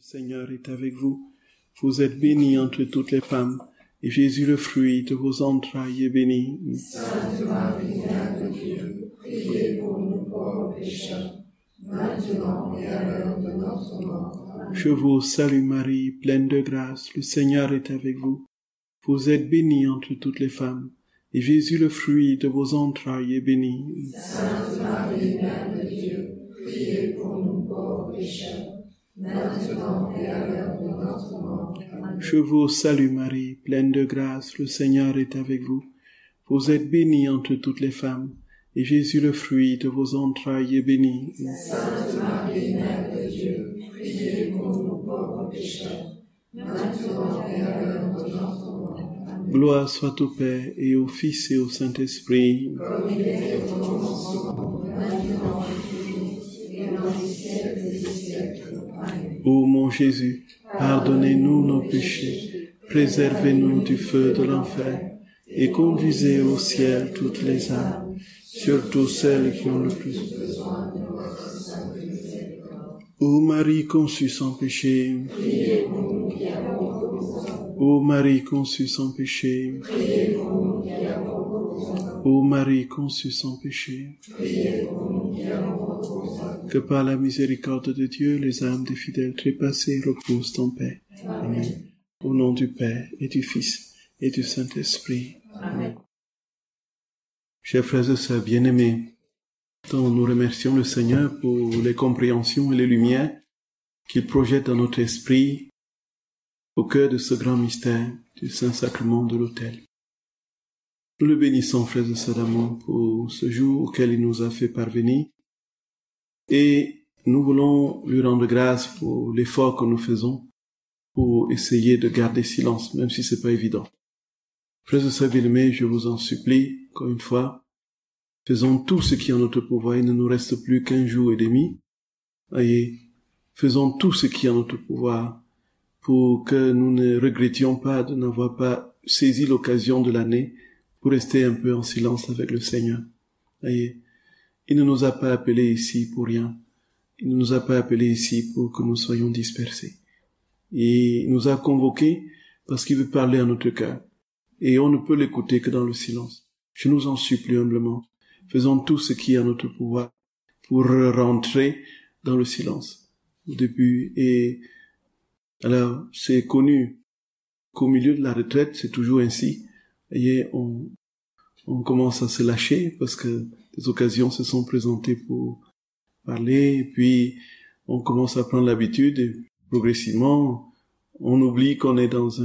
Seigneur est avec vous. Vous êtes bénie entre toutes les femmes, et Jésus, le fruit de vos entrailles, est béni. Sainte Marie, Mère de Dieu, priez pour nous pauvres pécheurs, maintenant et à l'heure de notre mort. Amen. Je vous salue Marie, pleine de grâce, le Seigneur est avec vous. Vous êtes bénie entre toutes les femmes, et Jésus, le fruit de vos entrailles, est béni. Sainte Marie, Mère de Dieu, priez pour nous pauvres pécheurs, maintenant et à l'heure de notre mort. Amen. Je vous salue Marie, pleine de grâce, le Seigneur est avec vous. Vous êtes bénie entre toutes les femmes, et Jésus, le fruit de vos entrailles, est béni. Sainte Marie, Mère de Dieu, priez pour nous pauvres pécheurs, maintenant et à l'heure de notre mort. Amen. Gloire soit au Père, et au Fils, et au Saint-Esprit. Comme il était au commencement, maintenant et toujours, et dans les siècles des siècles. Amen. Ô mon Jésus, pardonnez-nous nos péchés, préservez-nous du feu de l'enfer, et conduisez au ciel toutes les âmes, surtout celles qui ont le plus besoin de votre sainte miséricorde. Ô Marie conçue sans péché, Priez pour nous qui avons besoin. ô Marie conçue sans péché, Priez pour nous qui avons besoin. ô Marie conçue sans péché, Priez pour nous qui avons besoin. que par la miséricorde de Dieu, les âmes des fidèles trépassés reposent en paix. Amen. Au nom du Père, et du Fils, et du Saint-Esprit. Amen. Chers frères et sœurs bien-aimés, nous remercions le Seigneur pour les compréhensions et les lumières qu'il projette dans notre esprit au cœur de ce grand mystère du Saint-Sacrement de l'autel. Nous le bénissons, frères et sœurs d'amour, pour ce jour auquel il nous a fait parvenir, et nous voulons lui rendre grâce pour l'effort que nous faisons pour essayer de garder silence, même si c'est pas évident. Frères et sœurs bien-aimés, je vous en supplie, encore une fois, faisons tout ce qui est en notre pouvoir. Il ne nous reste plus qu'1 jour et demi. Voyez, faisons tout ce qui est en notre pouvoir pour que nous ne regrettions pas de n'avoir pas saisi l'occasion de l'année pour rester un peu en silence avec le Seigneur. Voyez, il ne nous a pas appelés ici pour rien. Il ne nous a pas appelés ici pour que nous soyons dispersés. Il nous a convoqués parce qu'il veut parler à notre cœur. Et on ne peut l'écouter que dans le silence. Je nous en supplie humblement. Faisons tout ce qui est à notre pouvoir pour rentrer dans le silence au début. Et alors, c'est connu qu'au milieu de la retraite, c'est toujours ainsi. Et on commence à se lâcher parce que des occasions se sont présentées pour parler. Et puis, on commence à prendre l'habitude et progressivement, on oublie qu'on est dans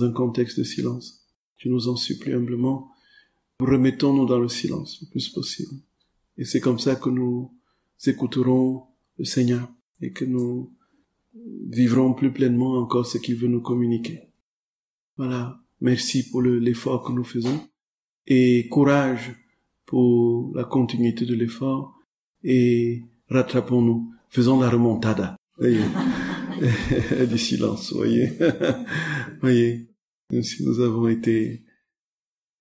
un contexte de silence. Je nous en supplie humblement. Remettons-nous dans le silence le plus possible. Et c'est comme ça que nous écouterons le Seigneur et que nous vivrons plus pleinement encore ce qu'il veut nous communiquer. Voilà. Merci pour l'effort que nous faisons et courage pour la continuité de l'effort et rattrapons-nous. Faisons la remontada. Voyez. Du silence, voyez. Voyez. Même si nous avons été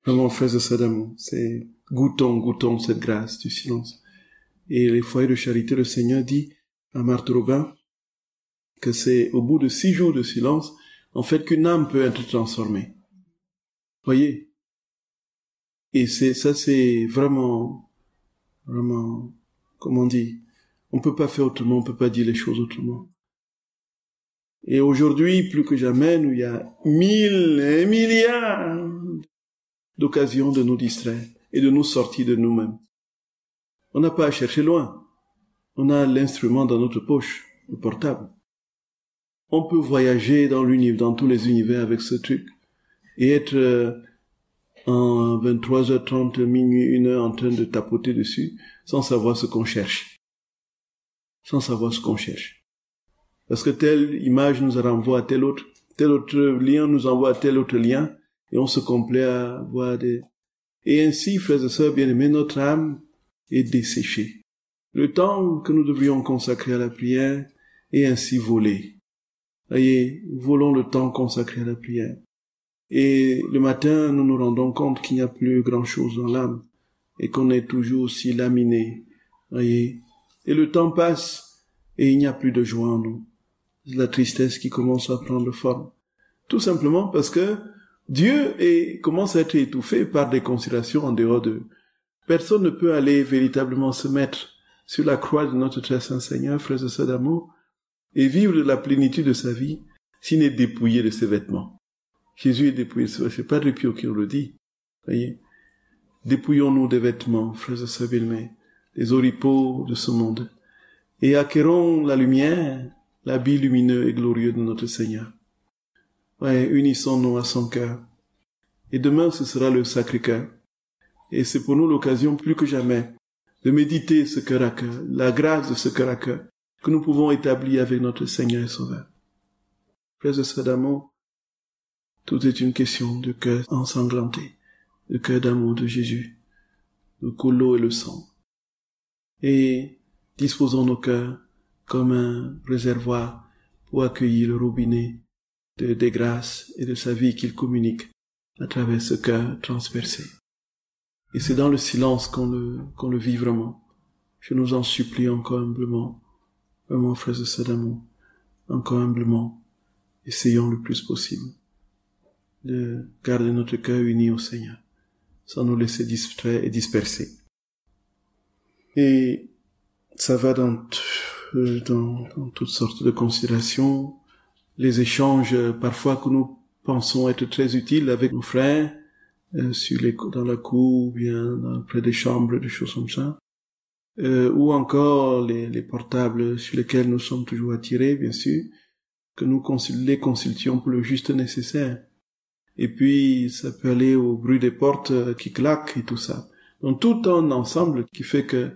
vraiment frères et sœurs d'amour, c'est goûtons cette grâce du silence. Et les foyers de charité, le Seigneur dit à Marthe Robin que c'est au bout de 6 jours de silence, en fait, qu'une âme peut être transformée. Voyez. Et ça c'est vraiment, comment on dit, on peut pas faire autrement, on peut pas dire les choses autrement. Et aujourd'hui, plus que jamais, il y a 1000 et milliards d'occasions de nous distraire et de nous sortir de nous-mêmes. On n'a pas à chercher loin. On a l'instrument dans notre poche, le portable. On peut voyager dans tous les univers avec ce truc et être en 23h30, minuit, 1h en train de tapoter dessus sans savoir ce qu'on cherche. Sans savoir ce qu'on cherche. Parce que telle image nous renvoie à tel autre lien nous envoie à tel autre lien, et on se complaît à voir des... Et ainsi, frères et sœurs bien-aimés, notre âme est desséchée. Le temps que nous devrions consacrer à la prière est ainsi volé. Voyez, volons le temps consacré à la prière. Et le matin, nous nous rendons compte qu'il n'y a plus grand-chose dans l'âme, et qu'on est toujours aussi laminé. Voyez. Et le temps passe, et il n'y a plus de joie en nous. la tristesse qui commence à prendre forme. Tout simplement parce que Dieu commence à être étouffé par des considérations en dehors d'eux. Personne ne peut aller véritablement se mettre sur la croix de notre très saint Seigneur, frères et sœurs d'amour, et vivre de la plénitude de sa vie s'il n'est dépouillé de ses vêtements. Jésus est dépouillé de ses vêtements. C'est pas de Pio qui nous le dit. Voyez. Dépouillons-nous des vêtements, frères et sœurs bien-aimés, des oripeaux de ce monde, et acquérons la lumière, l'habit lumineux et glorieux de notre Seigneur. Ouais, unissons-nous à son cœur. Et demain, ce sera le Sacré-Cœur. Et c'est pour nous l'occasion plus que jamais de méditer ce cœur à cœur, la grâce de ce cœur à cœur que nous pouvons établir avec notre Seigneur et Sauveur. Frères et sœurs d'amour, tout est une question de cœur ensanglanté, de cœur d'amour de Jésus, de l'eau et le sang. Et disposons nos cœurs comme un réservoir pour accueillir le robinet des grâces et de sa vie qu'il communique à travers ce cœur transpercé. Et c'est dans le silence qu'on le vit vraiment. Je nous en supplie encore humblement, vraiment frères et sœurs d'amour, encore humblement, essayons le plus possible de garder notre cœur uni au Seigneur, sans nous laisser distraire et disperser. Et ça va dans toutes sortes de considérations, les échanges parfois que nous pensons être très utiles avec nos frères, dans la cour, ou bien près des chambres, des choses comme ça, ou encore les portables sur lesquels nous sommes toujours attirés, bien sûr, que nous les consultions pour le juste nécessaire. Et puis, ça peut aller au bruit des portes qui claquent et tout ça. Donc, tout un ensemble qui fait que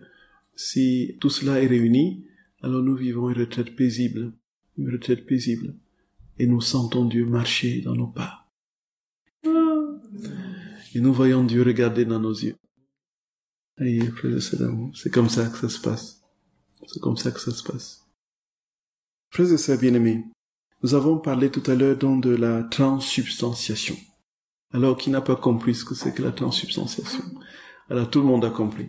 si tout cela est réuni, alors nous vivons une retraite paisible, et nous sentons Dieu marcher dans nos pas. Et nous voyons Dieu regarder dans nos yeux. Aïe, frères et sœurs d'amour, c'est comme ça que ça se passe. C'est comme ça que ça se passe. Frères et sœurs bien-aimés, nous avons parlé tout à l'heure donc de la transsubstantiation. Alors, qui n'a pas compris ce que c'est que la transsubstantiation? Alors, tout le monde a compris.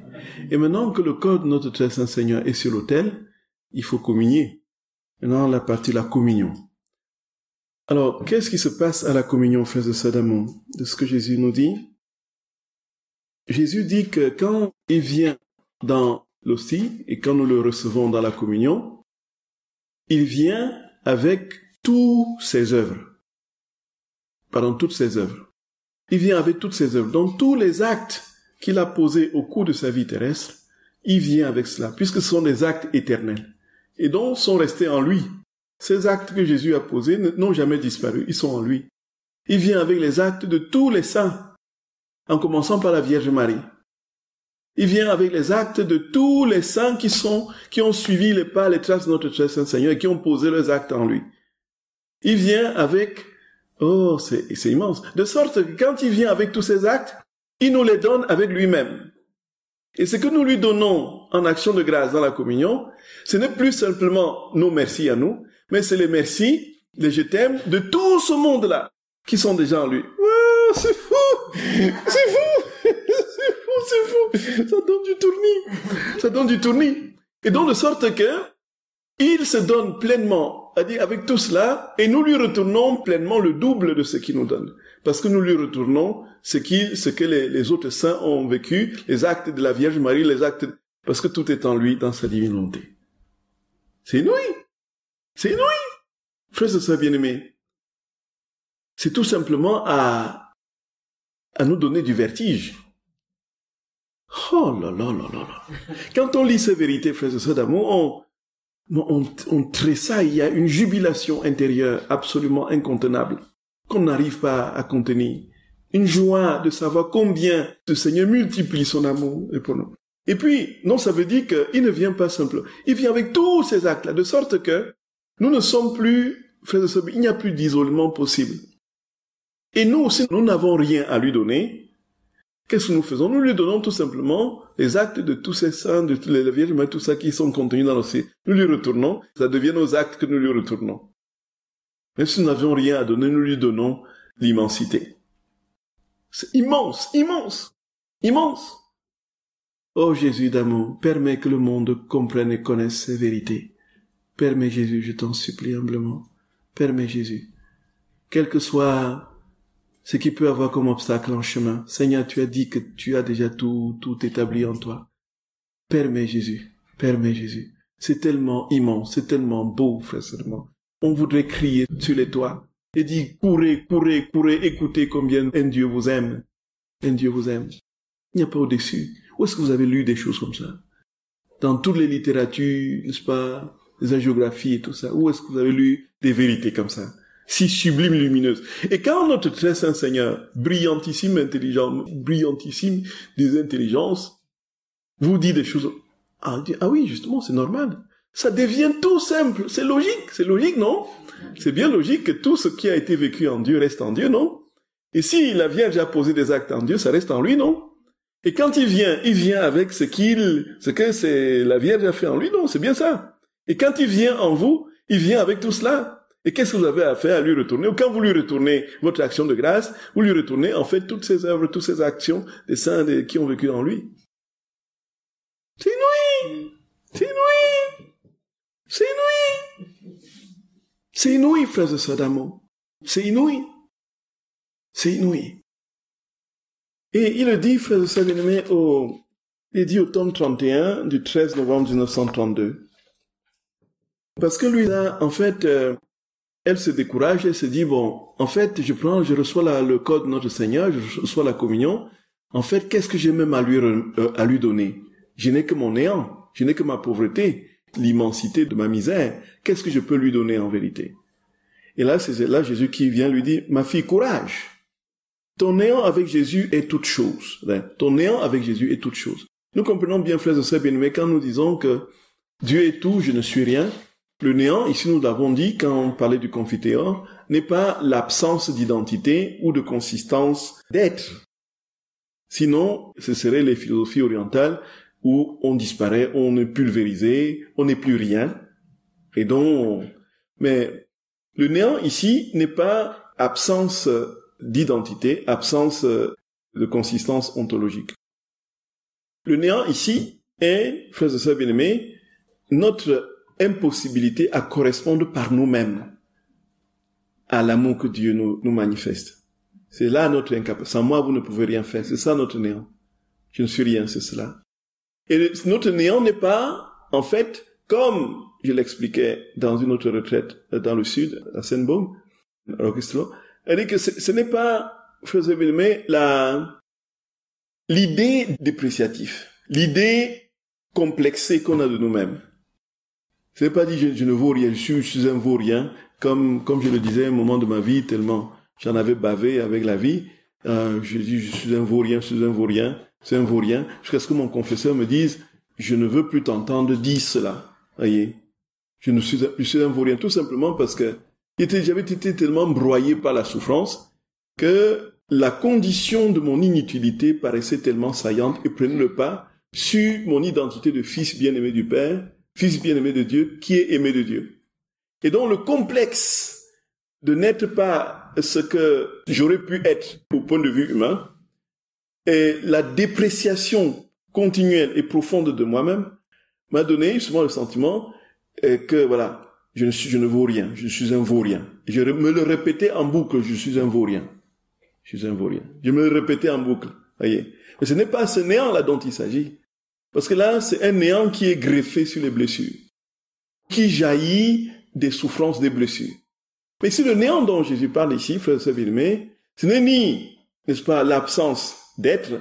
Et maintenant que le corps de notre très saint Seigneur est sur l'autel, il faut communier. Maintenant, la partie la communion. Alors, qu'est-ce qui se passe à la communion, frères et sœurs d'amour, de ce que Jésus nous dit? Jésus dit que quand il vient dans l'hostie, et quand nous le recevons dans la communion, il vient avec toutes ses œuvres. Toutes ses œuvres. Il vient avec toutes ses œuvres. Donc, tous les actes qu'il a posés au cours de sa vie terrestre, il vient avec cela, puisque ce sont des actes éternels. Et donc, sont restés en lui. Ces actes que Jésus a posés n'ont jamais disparu, ils sont en lui. Il vient avec les actes de tous les saints, en commençant par la Vierge Marie. Il vient avec les actes de tous les saints qui ont suivi les pas, les traces de notre très saint Seigneur et qui ont posé leurs actes en lui. Il vient avec, c'est immense, de sorte que quand il vient avec tous ces actes, il nous les donne avec lui-même. Et ce que nous lui donnons en action de grâce dans la communion, ce n'est plus simplement nos merci à nous, mais c'est les merci, les je t'aime de tout ce monde-là qui sont déjà en lui. Oh, c'est fou! C'est fou! C'est fou! Ça donne du tournis. Et donc de sorte que il se donne pleinement, c'est-à-dire avec tout cela, et nous lui retournons pleinement le double de ce qu'il nous donne. Parce que nous lui retournons ce que les autres saints ont vécu, les actes de la Vierge Marie, parce que tout est en lui, dans sa divine volonté. C'est inouï! C'est inouï! Frères et sœurs bien-aimés, c'est tout simplement à nous donner du vertige. Oh là là là là là! Quand on lit ces vérités, frères et sœurs d'amour, on tressaille, il y a une jubilation intérieure absolument incontenable, qu'on n'arrive pas à contenir. Une joie de savoir combien le Seigneur multiplie son amour pour nous. Et puis, non, ça veut dire qu'il ne vient pas simplement. Il vient avec tous ces actes-là, de sorte que nous ne sommes plus, frères et sœurs, il n'y a plus d'isolement possible. Et nous aussi, nous n'avons rien à lui donner. Qu'est-ce que nous faisons? Nous lui donnons tout simplement les actes de tous ces saints, de toutes les Vierges, tout ça qui sont contenus dans l'océan. Nous lui retournons, ça devient nos actes que nous lui retournons. Même si nous n'avions rien à donner, nous lui donnons l'immensité. C'est immense, immense, immense. Oh Jésus d'amour, permets que le monde comprenne et connaisse ces vérités. Permets Jésus, je t'en supplie humblement. Permets Jésus. Quel que soit ce qui peut avoir comme obstacle en chemin, Seigneur, tu as dit que tu as déjà tout établi en toi. Permets Jésus. Permets Jésus. C'est tellement immense, c'est tellement beau, frère seulement. On voudrait crier sur les toits et dire, courez, courez, courez, écoutez combien un Dieu vous aime. Un Dieu vous aime. Il n'y a pas au-dessus. Où est-ce que vous avez lu des choses comme ça? Dans toutes les littératures, n'est-ce pas, les hagiographies et tout ça, où est-ce que vous avez lu des vérités comme ça? Si sublimes, lumineuses. Et quand notre très saint Seigneur, brillantissime, intelligent, brillantissime des intelligences, vous dit des choses, ah oui, justement, c'est normal. Ça devient tout simple. C'est logique, non? C'est bien logique que tout ce qui a été vécu en Dieu reste en Dieu, non? Et si la Vierge a posé des actes en Dieu, ça reste en lui, non? Et quand il vient avec ce que la Vierge a fait en lui, non? C'est bien ça. Et quand il vient en vous, il vient avec tout cela. Et qu'est-ce que vous avez à faire? À lui retourner? Ou quand vous lui retournez votre action de grâce, vous lui retournez en fait toutes ces œuvres, toutes ces actions des saints qui ont vécu en lui. C'est inouï! C'est inouï! C'est inouï! C'est inouï, frères et sœurs d'amour. C'est inouï. C'est inouï. Et il le dit, frères et sœurs bien-aimés, il dit au tome 31 du 13 novembre 1932. Parce que lui, là, en fait, elle se décourage, elle se dit, bon, en fait, je reçois le code de notre Seigneur, je reçois la communion. En fait, qu'est-ce que j'ai même à lui donner? Je n'ai que mon néant, je n'ai que ma pauvreté, l'immensité de ma misère. Qu'est-ce que je peux lui donner en vérité? Et là, c'est là Jésus qui vient lui dire, ma fille, courage. Ton néant avec Jésus est toute chose. Ton néant avec Jésus est toute chose. Nous comprenons bien, frères et sœurs bien-aimés, quand nous disons que Dieu est tout, je ne suis rien. Le néant, ici nous l'avons dit quand on parlait du Confiteor, n'est pas l'absence d'identité ou de consistance d'être. Sinon, ce seraient les philosophies orientales où on disparaît, on est pulvérisé, on n'est plus rien. Et donc, mais le néant ici n'est pas absence d'identité, absence de consistance ontologique. Le néant ici est, frères et sœurs bien-aimés, notre impossibilité à correspondre par nous-mêmes à l'amour que Dieu nous manifeste. C'est là notre incapacité. Sans moi, vous ne pouvez rien faire. C'est ça notre néant. Je ne suis rien, c'est cela. Et notre néant n'est pas, en fait, comme je l'expliquais dans une autre retraite dans le sud, à Saint-Baume, à Roquestro, c'est-à-dire que ce n'est pas, frères et bien-aimés, l'idée dépréciative, l'idée complexée qu'on a de nous-mêmes. Ce n'est pas dit je ne vaux rien, je suis un vaurien, comme je le disais à un moment de ma vie, tellement j'en avais bavé avec la vie. Je dis je suis un vaurien, c'est un vaurien, jusqu'à ce que mon confesseur me dise je ne veux plus t'entendre dire cela. Voyez, je suis un vaurien tout simplement parce que j'avais été tellement broyé par la souffrance que la condition de mon inutilité paraissait tellement saillante et prenait le pas sur mon identité de fils bien-aimé du Père, fils bien-aimé de Dieu, qui est aimé de Dieu. Et donc le complexe de n'être pas ce que j'aurais pu être au point de vue humain, et la dépréciation continuelle et profonde de moi-même m'a donné justement le sentiment que voilà, je ne vaux rien, je suis un vaurien. Je me le répétais en boucle, je suis un vaurien. Je suis un vaurien. Je me le répétais en boucle. Voyez. Mais ce n'est pas ce néant-là dont il s'agit. Parce que là, c'est un néant qui est greffé sur les blessures, qui jaillit des souffrances des blessures. Mais si le néant dont Jésus parle ici, frères et sœurs bien-aimés, ce n'est ni, n'est-ce pas, l'absence d'être,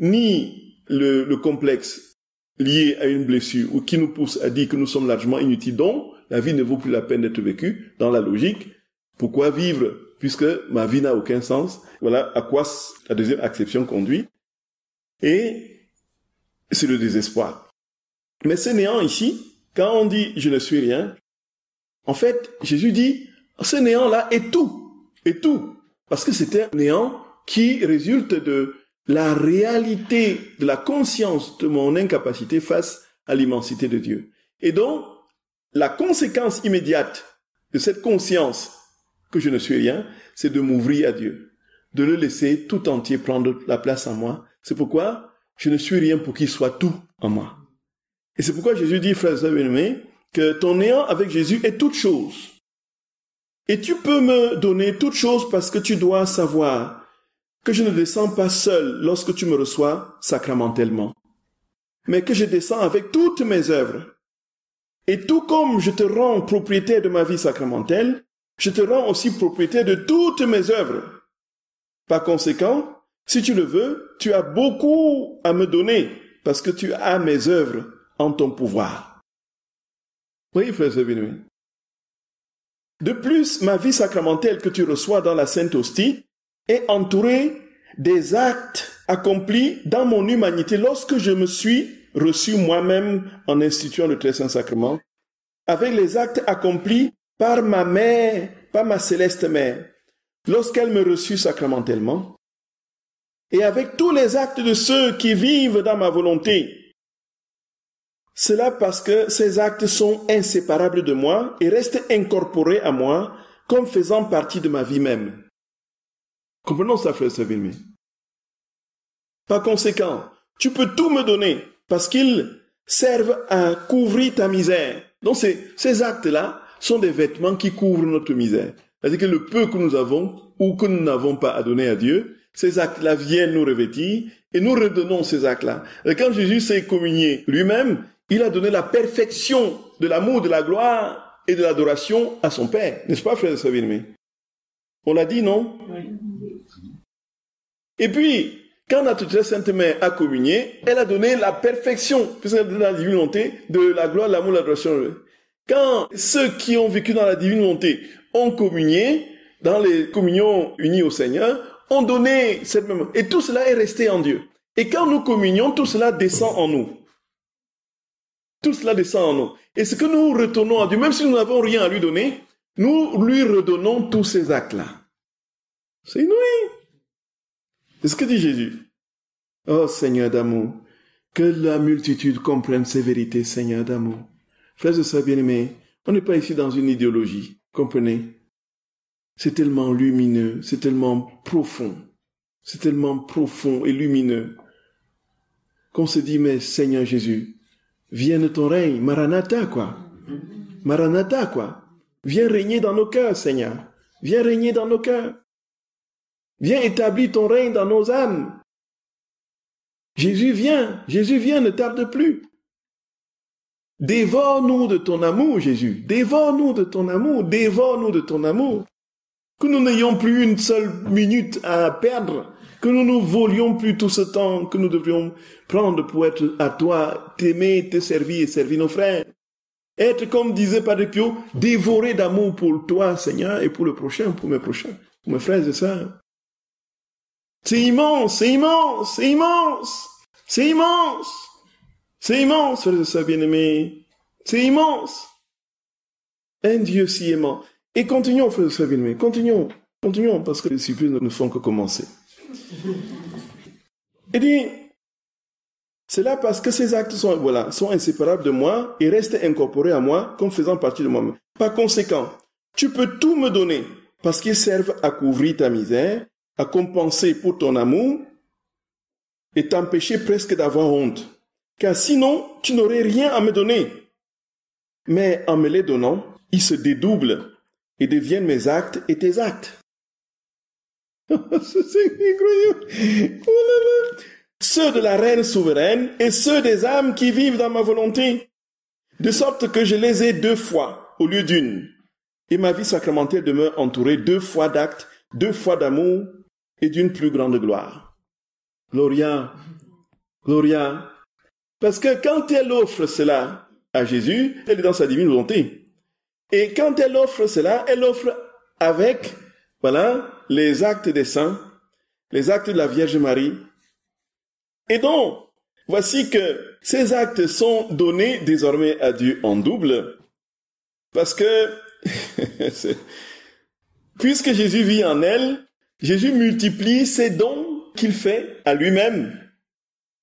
ni le complexe lié à une blessure, ou qui nous pousse à dire que nous sommes largement inutiles, donc la vie ne vaut plus la peine d'être vécue, dans la logique. Pourquoi vivre, puisque ma vie n'a aucun sens? Voilà à quoi la deuxième acception conduit. Et c'est le désespoir. Mais ce néant ici, quand on dit « je ne suis rien », en fait, Jésus dit « ce néant-là est tout, est tout ». Parce que c'est un néant qui résulte de la réalité, de la conscience de mon incapacité face à l'immensité de Dieu. Et donc, la conséquence immédiate de cette conscience que je ne suis rien, c'est de m'ouvrir à Dieu, de le laisser tout entier prendre la place en moi. C'est pourquoi je ne suis rien pour qu'il soit tout en moi. Et c'est pourquoi Jésus dit, frères et sœurs bien-aimés, que ton néant avec Jésus est toute chose. Et tu peux me donner toute chose parce que tu dois savoir que je ne descends pas seul lorsque tu me reçois sacramentellement, mais que je descends avec toutes mes œuvres. Et tout comme je te rends propriétaire de ma vie sacramentelle, je te rends aussi propriétaire de toutes mes œuvres. Par conséquent, si tu le veux, tu as beaucoup à me donner parce que tu as mes œuvres en ton pouvoir. Oui, frère bien-aimé. De plus, ma vie sacramentelle que tu reçois dans la Sainte Hostie est entourée des actes accomplis dans mon humanité lorsque je me suis reçu moi-même en instituant le Très Saint Sacrement, avec les actes accomplis par ma mère, par ma céleste mère, lorsqu'elle me reçut sacramentellement, et avec tous les actes de ceux qui vivent dans ma volonté. Cela parce que ces actes sont inséparables de moi et restent incorporés à moi comme faisant partie de ma vie même. Comprenons ça, frère Savilmi. Par conséquent, tu peux tout me donner parce qu'ils servent à couvrir ta misère. Donc ces actes-là sont des vêtements qui couvrent notre misère. C'est-à-dire que le peu que nous avons ou que nous n'avons pas à donner à Dieu, ces actes-là viennent nous revêtir et nous redonnons ces actes-là. Et quand Jésus s'est communié lui-même, il a donné la perfection de l'amour, de la gloire et de l'adoration à son Père. N'est-ce pas, frère Savinme? On l'a dit, non? Et puis, quand notre très sainte mère a communié, elle a donné la perfection, puisqu'elle a donné la divine volonté, de la gloire, de l'amour, de l'adoration. Quand ceux qui ont vécu dans la divine volonté ont communié, dans les communions unies au Seigneur, ont donné cette même... Et tout cela est resté en Dieu. Et quand nous communions, tout cela descend en nous. Tout cela descend en nous. Et ce que nous retournons à Dieu, même si nous n'avons rien à lui donner, nous lui redonnons tous ces actes-là. C'est inouï. C'est ce que dit Jésus. Oh Seigneur d'amour, que la multitude comprenne ces vérités, Seigneur d'amour. Frères et sœurs bien-aimés, on n'est pas ici dans une idéologie, comprenez? C'est tellement lumineux, c'est tellement profond et lumineux, qu'on se dit, mais Seigneur Jésus, vienne ton règne, Maranatha, quoi. Maranatha, quoi. Viens régner dans nos cœurs, Seigneur. Viens régner dans nos cœurs. Viens établir ton règne dans nos âmes. Jésus, viens, ne tarde plus. Dévore-nous de ton amour, Jésus. Dévore-nous de ton amour, dévore-nous de ton amour. Que nous n'ayons plus une seule minute à perdre, que nous ne volions plus tout ce temps que nous devrions prendre pour être à toi, t'aimer, te servir et servir nos frères. Être, comme disait Padre Pio, dévoré d'amour pour toi, Seigneur, et pour le prochain, pour mes prochains, pour mes frères et sœurs. C'est immense, c'est immense, c'est immense, c'est immense, c'est immense, frères et sœurs bien-aimés, c'est immense. Un Dieu si aimant. Et continuons, frères et sœurs bien-aimés, continuons, parce que les supplices ne font que commencer. Il dit, c'est là parce que ces actes sont inséparables de moi et restent incorporés à moi comme faisant partie de moi-même. Par conséquent, tu peux tout me donner parce qu'ils servent à couvrir ta misère, à compenser pour ton amour et t'empêcher presque d'avoir honte. Car sinon, tu n'aurais rien à me donner. Mais en me les donnant, ils se dédoublent et deviennent mes actes et tes actes. C'est incroyable. Oh là là. Ceux de la reine souveraine et ceux des âmes qui vivent dans ma volonté, de sorte que je les ai 2 fois au lieu d'une. Et ma vie sacramentelle demeure entourée 2 fois d'actes, 2 fois d'amour et d'une plus grande gloire. Gloria, Gloria. Parce que quand elle offre cela à Jésus, elle est dans sa divine volonté. Et quand elle offre cela, elle offre avec, les actes des saints, les actes de la Vierge Marie. Et donc, voici que ces actes sont donnés désormais à Dieu en double, parce que, puisque Jésus vit en elle, Jésus multiplie ces dons qu'il fait à lui-même.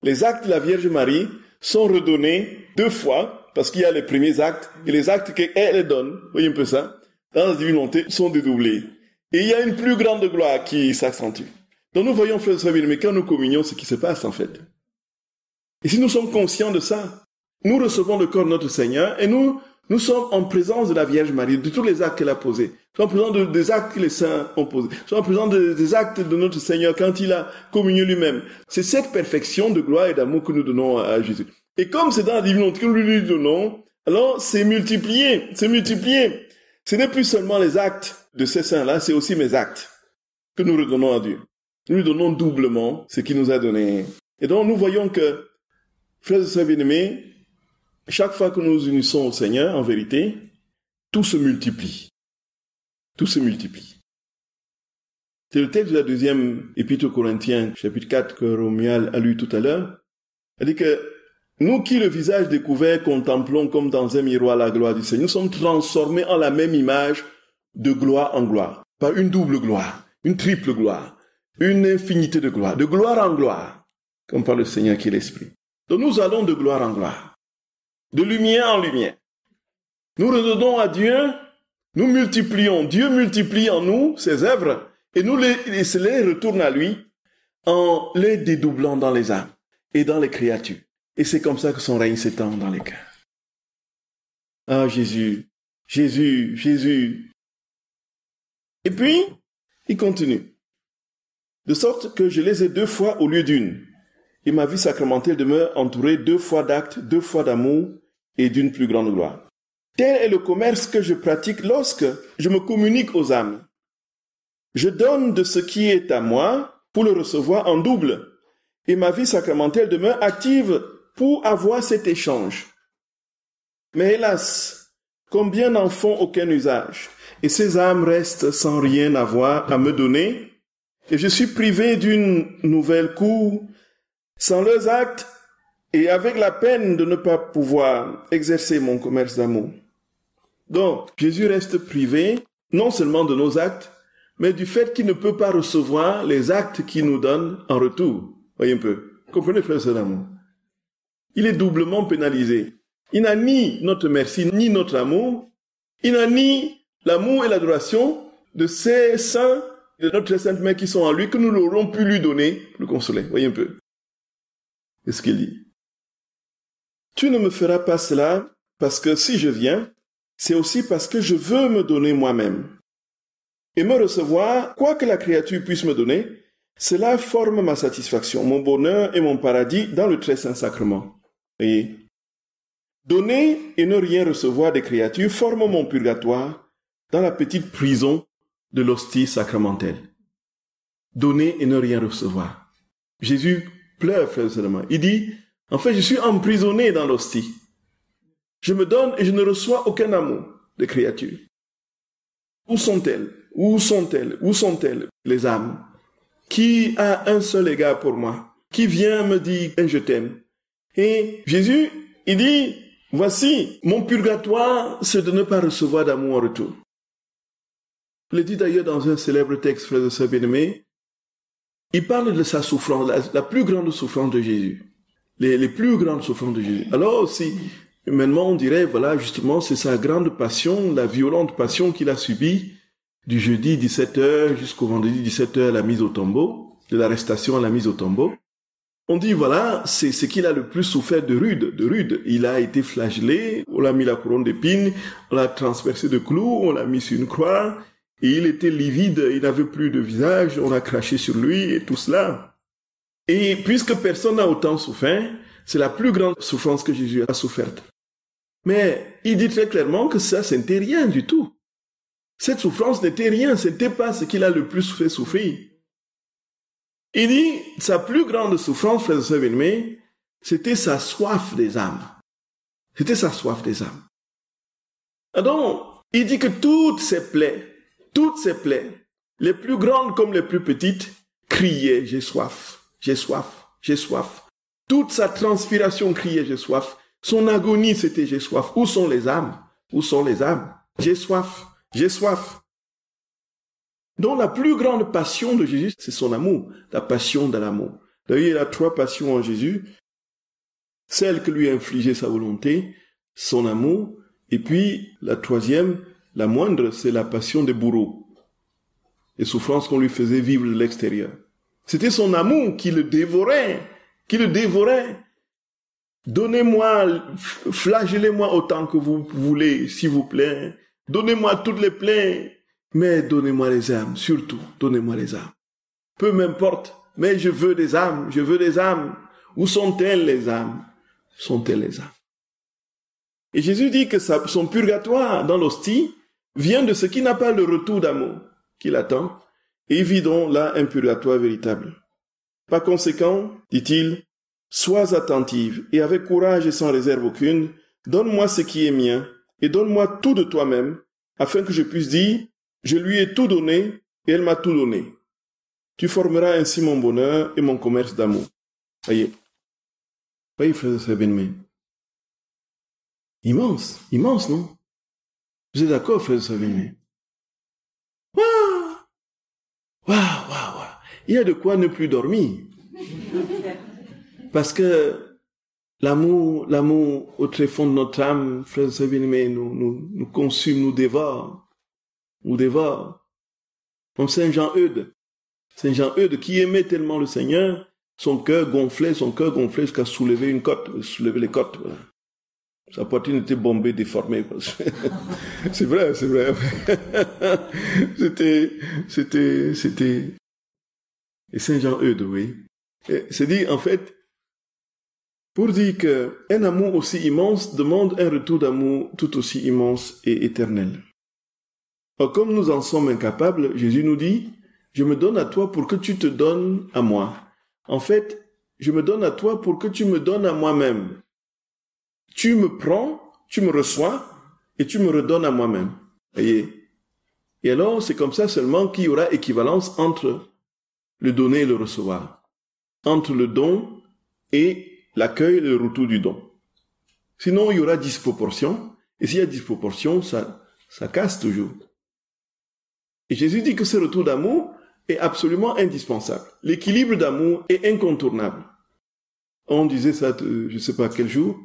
Les actes de la Vierge Marie sont redonnés 2 fois, parce qu'il y a les premiers actes, et les actes qu'elle donne, vous voyez un peu ça, dans la divine volonté, sont dédoublés. Et il y a une plus grande gloire qui s'accentue. Donc nous voyons, frères et sœurs, mais quand nous communions, ce qui se passe en fait. Et si nous sommes conscients de ça, nous recevons le corps de notre Seigneur et nous Nous sommes en présence de la Vierge Marie, de tous les actes qu'elle a posés. Nous sommes en présence des actes que les saints ont posés. Nous sommes en présence des actes de notre Seigneur quand il a communié lui-même. C'est cette perfection de gloire et d'amour que nous donnons à Jésus. Et comme c'est dans la divinité que nous lui donnons, alors c'est multiplié, c'est multiplié. Ce n'est plus seulement les actes de ces saints-là, c'est aussi mes actes que nous redonnons à Dieu. Nous lui donnons doublement ce qu'il nous a donné. Et donc nous voyons que, frères et sœurs bien-aimés, chaque fois que nous unissons au Seigneur, en vérité, tout se multiplie. Tout se multiplie. C'est le texte de la deuxième épître aux Corinthiens, chapitre 4, que Romuald a lu tout à l'heure. Elle dit que nous qui, le visage découvert, contemplons comme dans un miroir la gloire du Seigneur, nous sommes transformés en la même image de gloire en gloire. Par une double gloire, une triple gloire, une infinité de gloire en gloire, comme par le Seigneur qui est l'Esprit. Donc nous allons de gloire en gloire. De lumière en lumière. Nous redonnons à Dieu, nous multiplions. Dieu multiplie en nous ses œuvres et nous les retourne à lui en les dédoublant dans les âmes et dans les créatures. Et c'est comme ça que son règne s'étend dans les cœurs. Ah, Jésus, Jésus, Jésus. Et puis, il continue. De sorte que je les ai 2 fois au lieu d'une. Et ma vie sacramentelle demeure entourée 2 fois d'actes, 2 fois d'amour et d'une plus grande gloire. Tel est le commerce que je pratique lorsque je me communique aux âmes. Je donne de ce qui est à moi pour le recevoir en double. Et ma vie sacramentelle demeure active pour avoir cet échange. Mais hélas, combien n'en font aucun usage, et ces âmes restent sans rien avoir à me donner, et je suis privé d'une nouvelle cour, sans leurs actes, et avec la peine de ne pas pouvoir exercer mon commerce d'amour. Donc, Jésus reste privé, non seulement de nos actes, mais du fait qu'il ne peut pas recevoir les actes qu'il nous donne en retour. Voyez un peu. Comprenez, frères et sœurs d'amour. Il est doublement pénalisé. Il n'a ni notre merci, ni notre amour. Il n'a ni l'amour et l'adoration de ces saints, de notre Sainte Mère qui sont en lui, que nous l'aurons pu lui donner pour le consoler. Voyez un peu. C'est ce qu'il dit. Tu ne me feras pas cela parce que si je viens, c'est aussi parce que je veux me donner moi-même. Et me recevoir, quoi que la créature puisse me donner, cela forme ma satisfaction, mon bonheur et mon paradis dans le très saint sacrement. Voyez. Donner et ne rien recevoir des créatures forme mon purgatoire dans la petite prison de l'hostie sacramentelle. Donner et ne rien recevoir. Jésus pleure, frère seulement. Il dit, en fait, je suis emprisonné dans l'hostie. Je me donne et je ne reçois aucun amour des créatures. Où sont-elles? Où sont-elles? Où sont-elles, les âmes? Qui a un seul égard pour moi? Qui vient me dire, je t'aime? Et Jésus, il dit, voici, mon purgatoire, c'est de ne pas recevoir d'amour en retour. Je l'ai dit d'ailleurs dans un célèbre texte, frères et sœurs bien-aimés. Il parle de sa souffrance, la plus grande souffrance de Jésus. Les plus grandes souffrances de Jésus. Alors aussi, humainement, on dirait, voilà, justement, c'est sa grande passion, la violente passion qu'il a subie du jeudi 17h jusqu'au vendredi 17h, la mise au tombeau, de l'arrestation à la mise au tombeau. On dit, voilà, c'est ce qu'il a le plus souffert de rude. Il a été flagellé, on l'a mis la couronne d'épines, on l'a transpercé de clous, on l'a mis sur une croix, et il était livide, il n'avait plus de visage, on a craché sur lui, et tout cela. Et puisque personne n'a autant souffert, c'est la plus grande souffrance que Jésus a soufferte. Mais il dit très clairement que ça, ce n'était rien du tout. Cette souffrance n'était rien, ce n'était pas ce qu'il a le plus fait souffrir. Il dit, sa plus grande souffrance, frères et sœurs bien-aimés, c'était sa soif des âmes. C'était sa soif des âmes. Donc, il dit que toutes ces plaies, les plus grandes comme les plus petites, criaient, j'ai soif, j'ai soif, j'ai soif. Toute sa transpiration criait, j'ai soif. Son agonie, c'était, j'ai soif. Où sont les âmes? Où sont les âmes? J'ai soif, j'ai soif. Donc la plus grande passion de Jésus, c'est son amour, la passion de l'amour. D'ailleurs, il y a 3 passions en Jésus. Celle que lui a infligée sa volonté, son amour, et puis la 3e, la moindre, c'est la passion des bourreaux. Les souffrances qu'on lui faisait vivre de l'extérieur. C'était son amour qui le dévorait, Donnez-moi, flagellez-moi autant que vous voulez, s'il vous plaît. Donnez-moi toutes les plaies, mais donnez-moi les âmes, surtout, donnez-moi les âmes. Peu m'importe, mais je veux des âmes, je veux des âmes. Où sont-elles les âmes? Sont-elles les âmes? Et Jésus dit que son purgatoire dans l'hostie vient de ce qui n'a pas le retour d'amour qu'il attend, et vit donc là un purgatoire véritable. Par conséquent, dit-il, sois attentive et avec courage et sans réserve aucune, donne-moi ce qui est mien et donne-moi tout de toi-même, afin que je puisse dire, je lui ai tout donné et elle m'a tout donné. Tu formeras ainsi mon bonheur et mon commerce d'amour. Voyez, frères et sœurs bien-aimés. Immense, immense, non? Vous êtes d'accord, frères et sœurs bien-aimés? Waouh! Il y a de quoi ne plus dormir. Parce que l'amour au tréfonds de notre âme, frères et sœurs bien-aimés, nous consume, nous dévore. Comme Saint Jean-Eudes. Saint Jean-Eudes qui aimait tellement le Seigneur, son cœur gonflait jusqu'à soulever les côtes. Voilà. Sa poitrine était bombée, déformée. C'est vrai. C'était... Et Saint Jean-Eudes, oui. C'est dit, en fait, pour dire qu'un amour aussi immense demande un retour d'amour tout aussi immense et éternel. Or, comme nous en sommes incapables, Jésus nous dit, je me donne à toi pour que tu te donnes à moi. En fait, je me donne à toi pour que tu me donnes à moi-même. Tu me prends, tu me reçois, et tu me redonnes à moi-même. Voyez? Et alors, c'est comme ça seulement qu'il y aura équivalence entre le donner et le recevoir. Entre le don et l'accueil et le retour du don. Sinon, il y aura disproportion. Et s'il y a disproportion, ça casse toujours. Et Jésus dit que ce retour d'amour est absolument indispensable. L'équilibre d'amour est incontournable. On disait ça, je ne sais pas quel jour.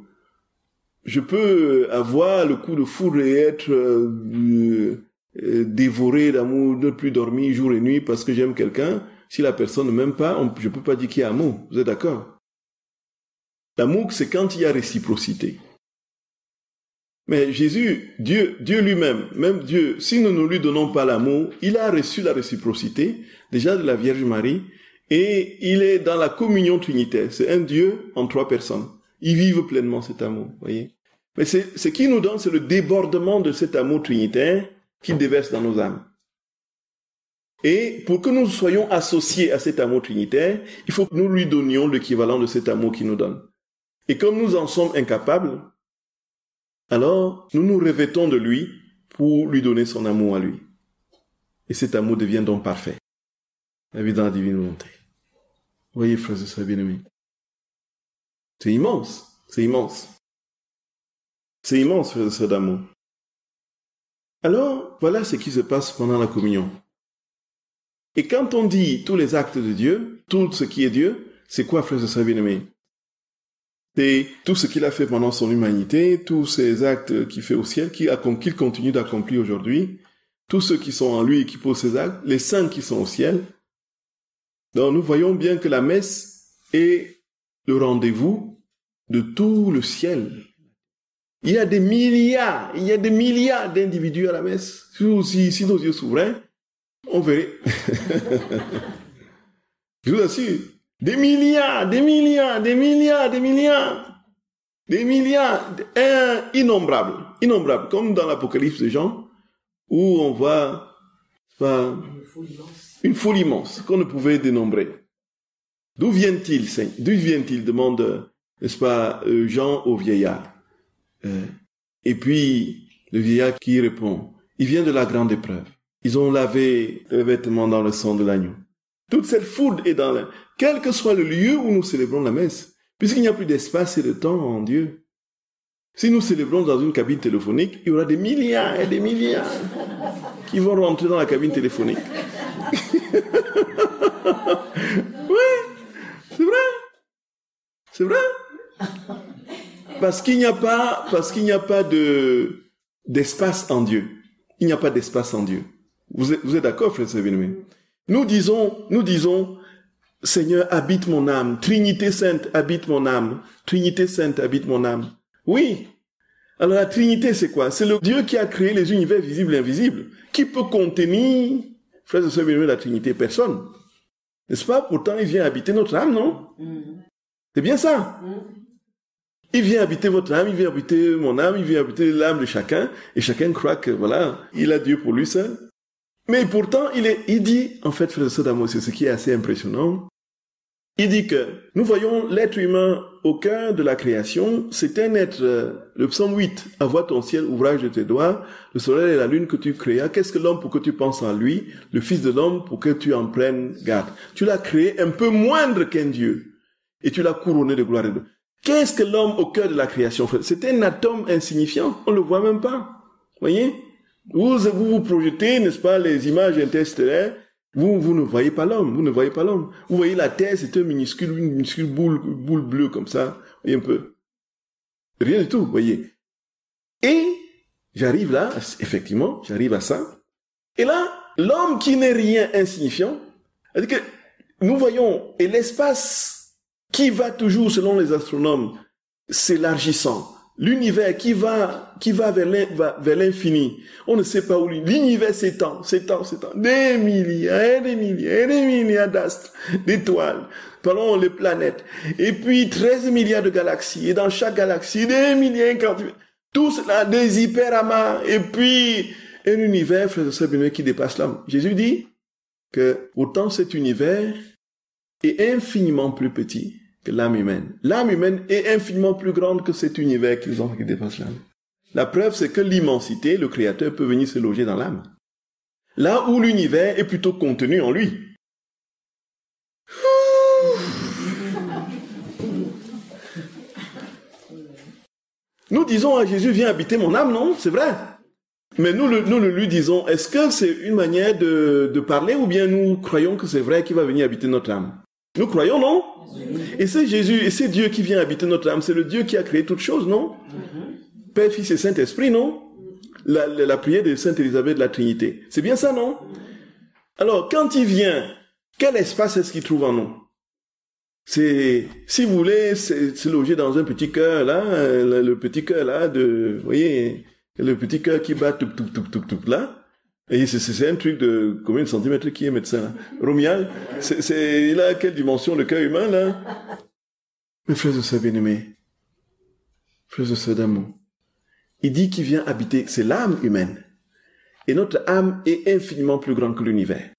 Je peux avoir le coup de foudre et être dévoré d'amour, ne plus dormir jour et nuit parce que j'aime quelqu'un. Si la personne ne m'aime pas, je ne peux pas dire qu'il y a amour. Vous êtes d'accord? L'amour, c'est quand il y a réciprocité. Mais Jésus, Dieu lui-même, même Dieu, si nous ne lui donnons pas l'amour, il a reçu la réciprocité, déjà de la Vierge Marie, et il est dans la communion trinitaire. C'est un Dieu en 3 personnes. Ils vivent pleinement cet amour, voyez. Mais ce qui nous donne, c'est le débordement de cet amour trinitaire qu'il déverse dans nos âmes. Et pour que nous soyons associés à cet amour trinitaire, il faut que nous lui donnions l'équivalent de cet amour qu'il nous donne. Et comme nous en sommes incapables, alors nous nous revêtons de lui pour lui donner son amour à lui. Et cet amour devient donc parfait. La vie dans la divine volonté. Vous voyez, frères et sœurs bien-aimés. C'est immense. C'est immense, frères et sœurs d'amour. Alors, voilà ce qui se passe pendant la communion. Et quand on dit tous les actes de Dieu, tout ce qui est Dieu, c'est quoi, frères et sœurs bien-aimés? C'est tout ce qu'il a fait pendant son humanité, tous ces actes qu'il fait au ciel, qu'il continue d'accomplir aujourd'hui, tous ceux qui sont en lui et qui posent ces actes, les saints qui sont au ciel. Donc nous voyons bien que la messe est le rendez-vous de tout le ciel. Il y a des milliards d'individus à la messe. Si nos yeux s'ouvraient, on verrait. Je vous assure, des milliards, innombrables, comme dans l'Apocalypse de Jean, où on voit une foule immense qu'on ne pouvait dénombrer. D'où viennent-ils, demande, n'est-ce pas, Jean au vieillard. Et puis, le vieillard qui répond, il vient de la grande épreuve. Ils ont lavé les vêtements dans le sang de l'agneau. Toute cette foule est dans quel que soit le lieu où nous célébrons la messe, puisqu'il n'y a plus d'espace et de temps en Dieu. Si nous célébrons dans une cabine téléphonique, il y aura des milliards et des milliards qui vont rentrer dans la cabine téléphonique. Oui, c'est vrai. Parce qu'il n'y a pas d'espace en Dieu. Il n'y a pas d'espace en Dieu. Vous êtes d'accord, frères et sœurs bien-aimés? Nous disons, Seigneur, habite mon âme. Trinité sainte, habite mon âme. Trinité sainte, habite mon âme. Oui. Alors la Trinité, c'est quoi? C'est le Dieu qui a créé les univers visibles et invisibles. Qui peut contenir, frères et sœurs bien-aimés, la Trinité? Personne. N'est-ce pas? Pourtant, il vient habiter notre âme, non? C'est bien ça. Il vient habiter votre âme, il vient habiter mon âme, il vient habiter l'âme de chacun, et chacun croit que, voilà, il a Dieu pour lui seul. Mais pourtant, il dit, en fait, frères et sœurs d'amour, c'est ce qui est assez impressionnant. Il dit que nous voyons l'être humain au cœur de la création, c'est un être, le psaume 8, « Avoir ton ciel, ouvrage de tes doigts, le soleil et la lune que tu créas, qu'est-ce que l'homme pour que tu penses en lui, le fils de l'homme pour que tu en prennes garde. » Tu l'as créé un peu moindre qu'un Dieu, et tu l'as couronné de gloire et de... Qu'est-ce que l'homme au cœur de la création fait? C'est un atome insignifiant, on ne le voit même pas. Voyez? Vous projetez, n'est-ce pas, les images interstellaires, vous ne voyez pas l'homme, vous ne voyez pas l'homme. Vous voyez la Terre, c'est une minuscule boule bleue comme ça, vous voyez un peu. Rien du tout, vous voyez. Et j'arrive là, effectivement, j'arrive à ça. Et là, l'homme qui n'est rien insignifiant, c'est-à-dire que nous voyons, et l'espace qui va toujours, selon les astronomes, s'élargissant, l'univers qui va vers l'infini, on ne sait pas où l'univers s'étend, des milliards d'astres, d'étoiles, pardon, les planètes, et puis 13 milliards de galaxies, et dans chaque galaxie, des milliers, tout cela, des hyperamas, et puis un univers, frères et sœurs bien-aimés, qui dépasse l'homme. Jésus dit que autant cet univers est infiniment plus petit que l'âme humaine. L'âme humaine est infiniment plus grande que cet univers qui dépasse l'âme. La preuve, c'est que l'immensité, le Créateur, peut venir se loger dans l'âme. Là où l'univers est plutôt contenu en lui. Nous disons à Jésus, viens habiter mon âme, non? C'est vrai. Mais nous le lui disons, est-ce que c'est une manière de parler ou bien nous croyons que c'est vrai qu'il va venir habiter notre âme? Nous croyons, non? Et c'est Jésus, et c'est Dieu qui vient habiter notre âme. C'est le Dieu qui a créé toutes choses, non? Père, Fils et Saint-Esprit, non? La prière de Sainte Élisabeth de la Trinité. C'est bien ça, non? Alors, quand il vient, quel espace est-ce qu'il trouve en nous? C'est, si vous voulez, c'est logé dans un petit cœur, là, le petit cœur, là, vous voyez, le petit cœur qui bat tout, là. Et c'est un truc de combien de centimètres qui est médecin, là? Romial, il a quelle dimension le cœur humain, là? Mes frères et sœurs bien-aimés, frères et sœurs d'amour, il dit qu'il vient habiter, c'est l'âme humaine. Et notre âme est infiniment plus grande que l'univers.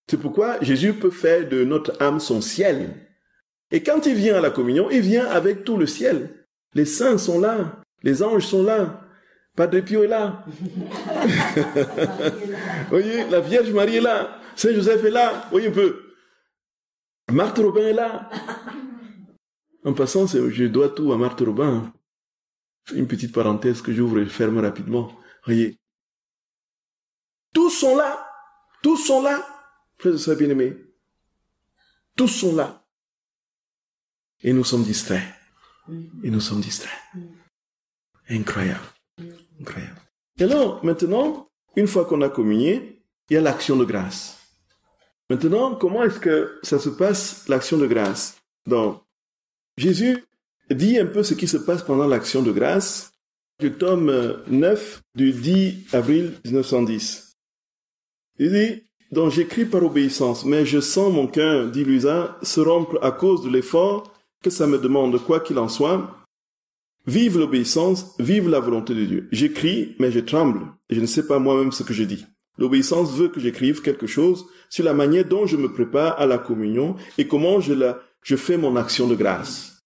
C'est pourquoi Jésus peut faire de notre âme son ciel. Et quand il vient à la communion, il vient avec tout le ciel. Les saints sont là, les anges sont là. Padre Pio est là. Voyez, la Vierge Marie est là. Saint Joseph est là. Voyez un peu. Marthe Robin est là. En passant, je dois tout à Marthe Robin. Une petite parenthèse que j'ouvre et ferme rapidement. Voyez. Tous sont là. Tous sont là. Frères et sœurs bien-aimés. Tous sont là. Et nous sommes distraits. Et nous sommes distraits. Incroyable. Incroyable. Et alors, maintenant, une fois qu'on a communié, il y a l'action de grâce. Maintenant, comment est-ce que ça se passe, l'action de grâce? Donc, Jésus dit un peu ce qui se passe pendant l'action de grâce, du tome 9 du 10 avril 1910. Il dit, donc j'écris par obéissance, mais je sens mon cœur, dit Luisa, se rompre à cause de l'effort que ça me demande, quoi qu'il en soit. Vive l'obéissance, vive la volonté de Dieu. J'écris, mais je tremble, et je ne sais pas moi-même ce que je dis. L'obéissance veut que j'écrive quelque chose sur la manière dont je me prépare à la communion et comment je fais mon action de grâce.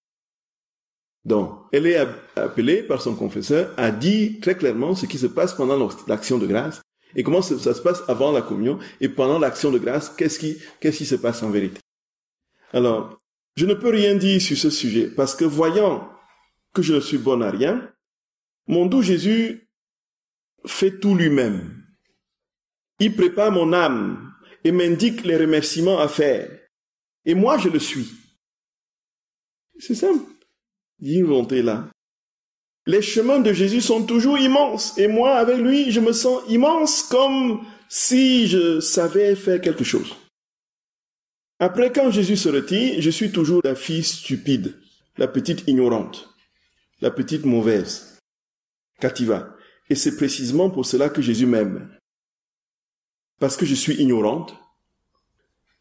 Donc, elle est appelée par son confesseur à dire très clairement ce qui se passe pendant l'action de grâce et comment ça se passe avant la communion et pendant l'action de grâce, qu'est-ce qui se passe en vérité. Alors, je ne peux rien dire sur ce sujet parce que voyant que je ne suis bon à rien, mon doux Jésus fait tout lui-même. Il prépare mon âme et m'indique les remerciements à faire. Et moi, je le suis. C'est simple. Il y a une volonté là. Les chemins de Jésus sont toujours immenses. Et moi, avec lui, je me sens immense comme si je savais faire quelque chose. Après, quand Jésus se retire, je suis toujours la fille stupide, la petite ignorante, la petite mauvaise, Kativa. Et c'est précisément pour cela que Jésus m'aime. Parce que je suis ignorante,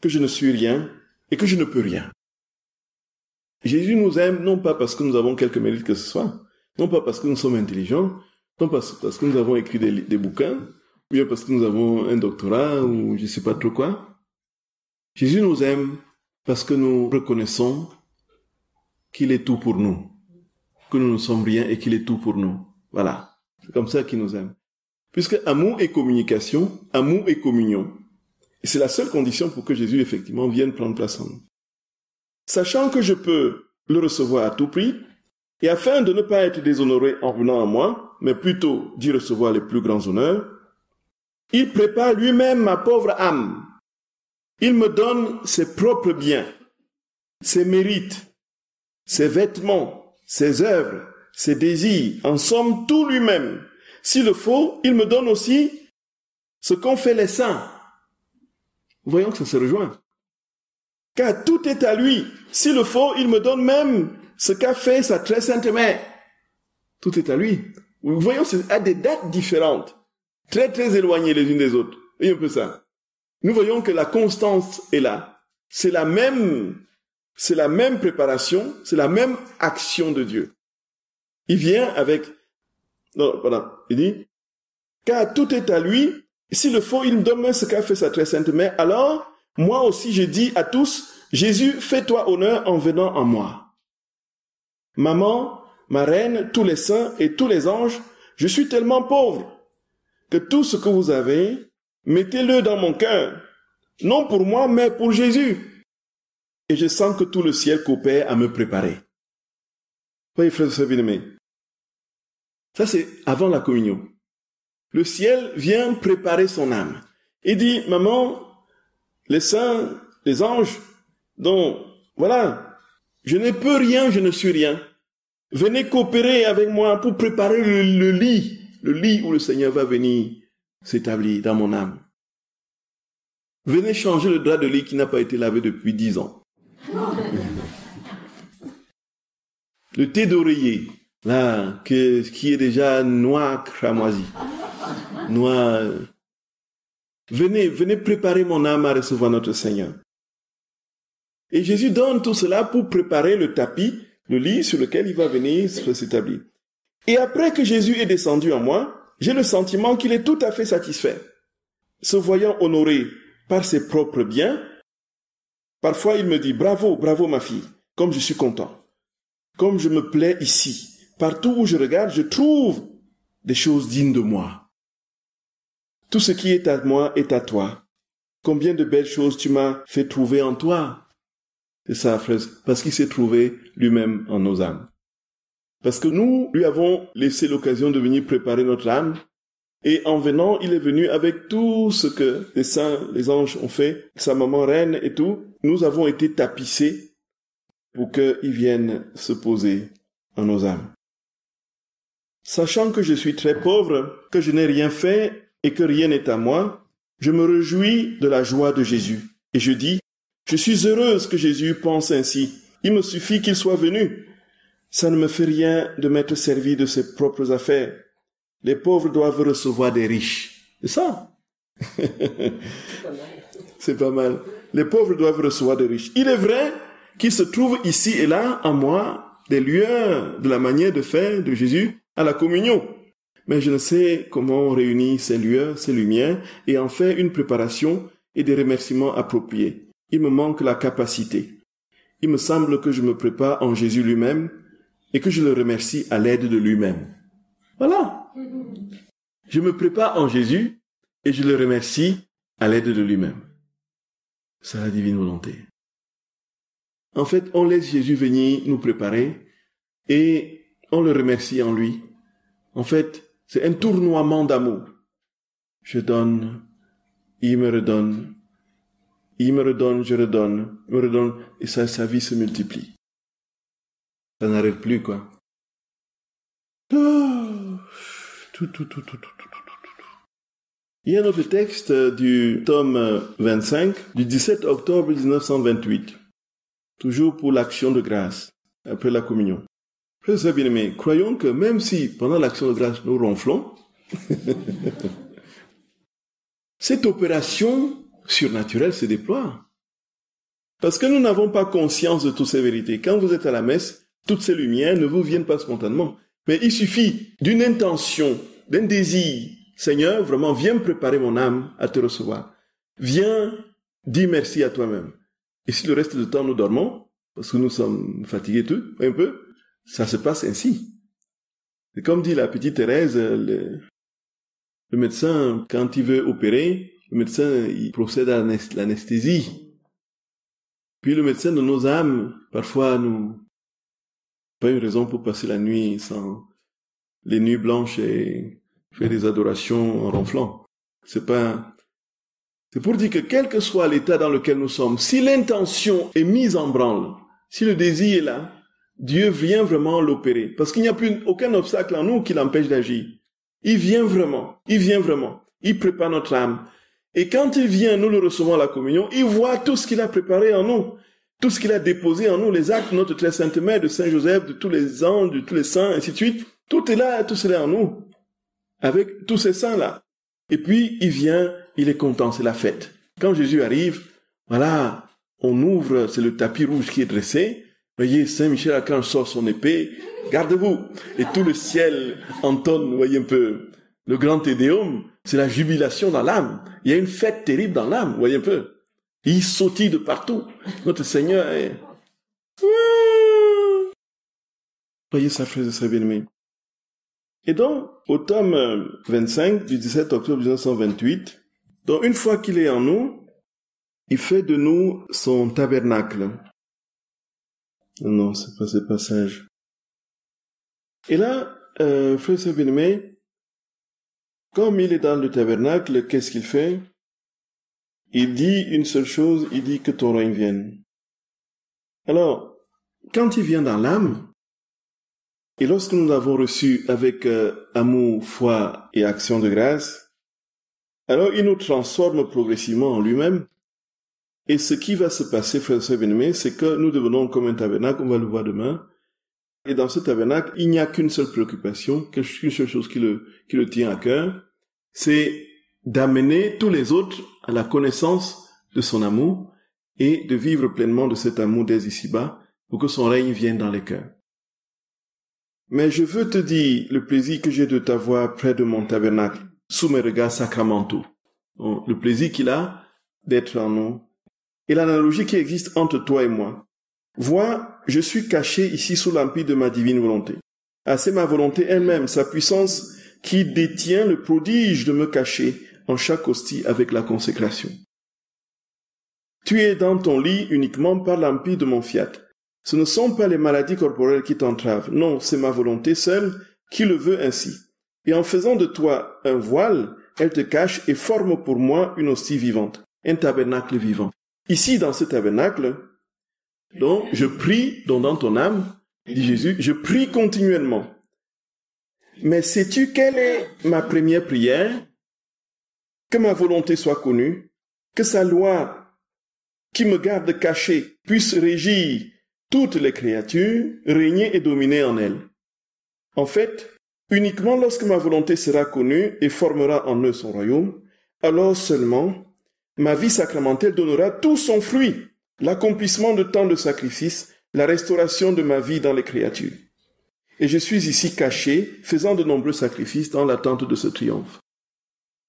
que je ne suis rien et que je ne peux rien. Jésus nous aime non pas parce que nous avons quelque mérite que ce soit, non pas parce que nous sommes intelligents, non pas parce que nous avons écrit des bouquins, ou bien parce que nous avons un doctorat ou je ne sais pas trop quoi. Jésus nous aime parce que nous reconnaissons qu'il est tout pour nous, que nous ne sommes rien et qu'il est tout pour nous. Voilà, c'est comme ça qu'il nous aime. Puisque amour et communication, amour et communion. Et c'est la seule condition pour que Jésus, effectivement, vienne prendre place en nous. Sachant que je peux le recevoir à tout prix, et afin de ne pas être déshonoré en venant à moi, mais plutôt d'y recevoir les plus grands honneurs, il prépare lui-même ma pauvre âme. Il me donne ses propres biens, ses mérites, ses vêtements, ses œuvres, ses désirs, en somme tout lui-même. S'il le faut, il me donne aussi ce qu'ont fait les saints. Voyons que ça se rejoint. Car tout est à lui. S'il le faut, il me donne même ce qu'a fait sa très sainte mère. Tout est à lui. Voyons, c'est à des dates différentes, très très éloignées les unes des autres. Voyez un peu ça. Nous voyons que la constance est là. C'est la même préparation, c'est la même action de Dieu. Il vient avec... Non, voilà. Il dit, car tout est à lui. S'il le faut, il me donne même ce qu'a fait sa très sainte mère. Alors, moi aussi, je dis à tous, Jésus, fais-toi honneur en venant en moi. Maman, ma reine, tous les saints et tous les anges, je suis tellement pauvre que tout ce que vous avez, mettez-le dans mon cœur. Non pour moi, mais pour Jésus. Et je sens que tout le ciel coopère à me préparer. Voyez, frères et sœurs bien-aimés. Ça, c'est avant la communion. Le ciel vient préparer son âme. Il dit, maman, les saints, les anges, donc, voilà, je ne peux rien, je ne suis rien. Venez coopérer avec moi pour préparer le lit où le Seigneur va venir s'établir dans mon âme. Venez changer le drap de lit qui n'a pas été lavé depuis 10 ans. Le thé d'oreiller, là, qui est déjà noir cramoisi. Noir. Venez préparer mon âme à recevoir notre Seigneur. Et Jésus donne tout cela pour préparer le tapis, le lit sur lequel il va venir s'établir. Et après que Jésus est descendu en moi, j'ai le sentiment qu'il est tout à fait satisfait. Se voyant honoré par ses propres biens, parfois il me dit « Bravo, bravo ma fille, comme je suis content, comme je me plais ici. Partout où je regarde, je trouve des choses dignes de moi. Tout ce qui est à moi est à toi. Combien de belles choses tu m'as fait trouver en toi. » C'est ça, frère, parce qu'il s'est trouvé lui-même en nos âmes. Parce que nous lui avons laissé l'occasion de venir préparer notre âme, et en venant, il est venu avec tout ce que les saints, les anges ont fait, sa maman reine et tout. Nous avons été tapissés pour qu'ils viennent se poser en nos âmes. Sachant que je suis très pauvre, que je n'ai rien fait et que rien n'est à moi, je me réjouis de la joie de Jésus. Et je dis, je suis heureuse que Jésus pense ainsi. Il me suffit qu'il soit venu. Ça ne me fait rien de m'être servi de ses propres affaires. Les pauvres doivent recevoir des riches. C'est ça. C'est pas mal. Les pauvres doivent recevoir des riches. Il est vrai qu'il se trouve ici et là, en moi, des lueurs de la manière de faire de Jésus à la communion. Mais je ne sais comment réunir ces lueurs, ces lumières, et en faire une préparation et des remerciements appropriés. Il me manque la capacité. Il me semble que je me prépare en Jésus lui-même et que je le remercie à l'aide de lui-même. Voilà. Je me prépare en Jésus et je le remercie à l'aide de lui-même. C'est la divine volonté. En fait, on laisse Jésus venir nous préparer et on le remercie en lui. En fait, c'est un tournoiement d'amour. Je donne, il me redonne. Il me redonne, je redonne, il me redonne, et sa vie se multiplie. Ça n'arrête plus, quoi. Tout. Il y a un autre texte du tome 25, du 17 octobre 1928, toujours pour l'action de grâce, après la communion. Frères et bien-aimés, croyons que même si pendant l'action de grâce nous ronflons, cette opération surnaturelle se déploie. Parce que nous n'avons pas conscience de toutes ces vérités. Quand vous êtes à la messe, toutes ces lumières ne vous viennent pas spontanément. Mais il suffit d'une intention, d'un désir. Seigneur, vraiment, viens me préparer mon âme à te recevoir. Viens dire merci à toi-même. Et si le reste du temps nous dormons, parce que nous sommes fatigués tous, un peu, ça se passe ainsi. Et comme dit la petite Thérèse, le médecin, quand il veut opérer, le médecin, il procède à l'anesthésie. Puis le médecin de nos âmes, parfois, nous pas une raison pour passer la nuit sans les nuits blanches et faire des adorations en ronflant. C'est pour dire que quel que soit l'état dans lequel nous sommes, si l'intention est mise en branle, si le désir est là, Dieu vient vraiment l'opérer. Parce qu'il n'y a plus aucun obstacle en nous qui l'empêche d'agir. Il vient vraiment. Il prépare notre âme. Et quand il vient, nous le recevons à la communion, il voit tout ce qu'il a préparé en nous. Tout ce qu'il a déposé en nous, les actes de notre très sainte mère, de Saint Joseph, de tous les anges, de tous les saints, ainsi de suite. Tout est là, tout cela en nous. Avec tous ces saints-là. Et puis, il vient, il est content, c'est la fête. Quand Jésus arrive, voilà, on ouvre, c'est le tapis rouge qui est dressé. Voyez, Saint Michel Archange sort son épée, gardez-vous. Et tout le ciel entonne, vous voyez un peu, le grand Tédéum, c'est la jubilation dans l'âme. Il y a une fête terrible dans l'âme, vous voyez un peu. Il sautille de partout. Notre Seigneur est... Voyez ça, frères et sœurs bien-aimés. Et donc, au tome 25 du 17 octobre 1928, donc une fois qu'il est en nous, il fait de nous son tabernacle. Non, c'est pas ce passage. Et là, frères et sœurs bien-aimés, comme il est dans le tabernacle, qu'est-ce qu'il fait? Il dit une seule chose, il dit que ton règne vienne. Alors, quand il vient dans l'âme, et lorsque nous l'avons reçu avec amour, foi et action de grâce, alors il nous transforme progressivement en lui-même. Et ce qui va se passer, frères et sœurs bien-aimés, c'est que nous devenons comme un tabernacle, on va le voir demain. Et dans ce tabernacle, il n'y a qu'une seule préoccupation, qu'une seule chose qui le tient à cœur, c'est d'amener tous les autres à la connaissance de son amour et de vivre pleinement de cet amour dès ici-bas pour que son règne vienne dans les cœurs. Mais je veux te dire le plaisir que j'ai de t'avoir près de mon tabernacle, sous mes regards sacramentaux. Donc, le plaisir qu'il a d'être en nous. Et l'analogie qui existe entre toi et moi. Vois, je suis caché ici sous l'empire de ma divine volonté. Ah, c'est ma volonté elle-même, sa puissance qui détient le prodige de me cacher en chaque hostie avec la consécration. Tu es dans ton lit uniquement par l'empire de mon fiat. Ce ne sont pas les maladies corporelles qui t'entravent. Non, c'est ma volonté seule qui le veut ainsi. Et en faisant de toi un voile, elle te cache et forme pour moi une hostie vivante, un tabernacle vivant. Ici, dans ce tabernacle, donc, je prie, donc dans ton âme, dit Jésus, je prie continuellement. Mais sais-tu quelle est ma première prière? Que ma volonté soit connue, que sa loi qui me garde caché puisse régir toutes les créatures, régner et dominer en elles. En fait, uniquement lorsque ma volonté sera connue et formera en eux son royaume, alors seulement ma vie sacramentelle donnera tout son fruit, l'accomplissement de tant de sacrifices, la restauration de ma vie dans les créatures. Et je suis ici caché, faisant de nombreux sacrifices dans l'attente de ce triomphe.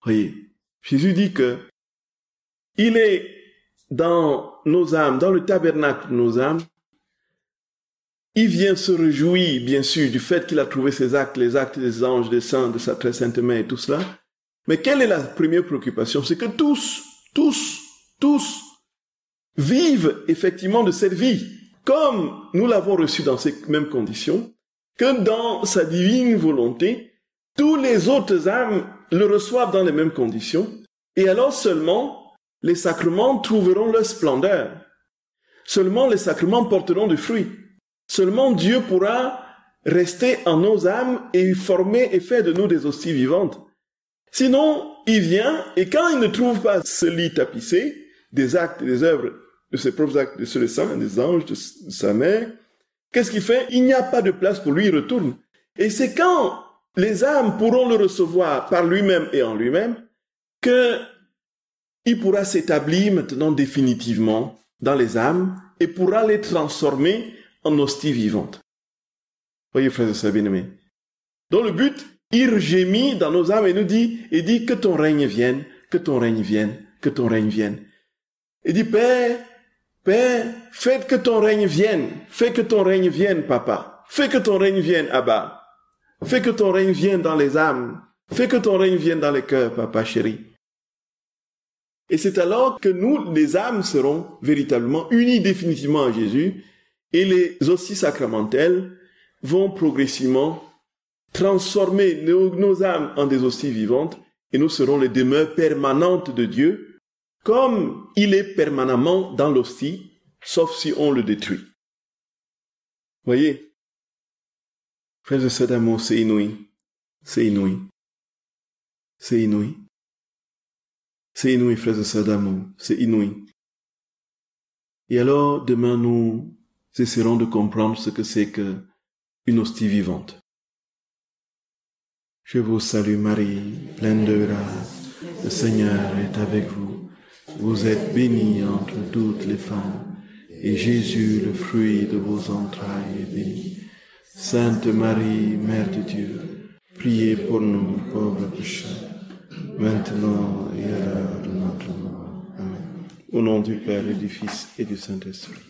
Voyez, Jésus dit que il est dans nos âmes, dans le tabernacle de nos âmes. Il vient se réjouir, bien sûr, du fait qu'il a trouvé ses actes, les actes des anges, des saints, de sa très sainte mère et tout cela. Mais quelle est la première préoccupation? C'est que tous vivent effectivement de cette vie, comme nous l'avons reçu dans ces mêmes conditions, que dans sa divine volonté, tous les autres âmes le reçoivent dans les mêmes conditions, et alors seulement les sacrements trouveront leur splendeur. Seulement les sacrements porteront du fruit. Seulement Dieu pourra rester en nos âmes et former et faire de nous des hosties vivantes. Sinon, il vient, et quand il ne trouve pas ce lit tapissé, des actes et des œuvres, de ses propres actes, de ceux des saints, des anges, de sa mère, qu'est-ce qu'il fait? Il n'y a pas de place pour lui, il retourne. Et c'est quand les âmes pourront le recevoir par lui-même et en lui-même, qu'il pourra s'établir maintenant définitivement dans les âmes et pourra les transformer en hosties vivantes. Voyez, frères et sœurs bien-aimés. Dans le but, il gémit dans nos âmes et nous dit que ton règne vienne, que ton règne vienne, que ton règne vienne. Il dit, Père, fais que ton règne vienne, fais que ton règne vienne, papa, fais que ton règne vienne, Abba, fais que ton règne vienne dans les âmes, fais que ton règne vienne dans les cœurs, papa chéri. Et c'est alors que nous, les âmes, serons véritablement unis définitivement à Jésus et les hosties sacramentelles vont progressivement transformer nos âmes en des hosties vivantes et nous serons les demeures permanentes de Dieu comme il est permanemment dans l'hostie, sauf si on le détruit. Voyez, frères et sœurs d'amour, c'est inouï, c'est inouï, c'est inouï. C'est inouï, frères et sœurs d'amour, c'est inouï. Et alors, demain, nous essaierons de comprendre ce que c'est qu'une hostie vivante. Je vous salue Marie, pleine de grâce, le Seigneur est avec vous. Vous êtes bénie entre toutes les femmes, et Jésus, le fruit de vos entrailles, est béni. Sainte Marie, Mère de Dieu, priez pour nous, pauvres pécheurs, maintenant et à l'heure de notre mort. Amen. Au nom du Père et du Fils et du Saint-Esprit.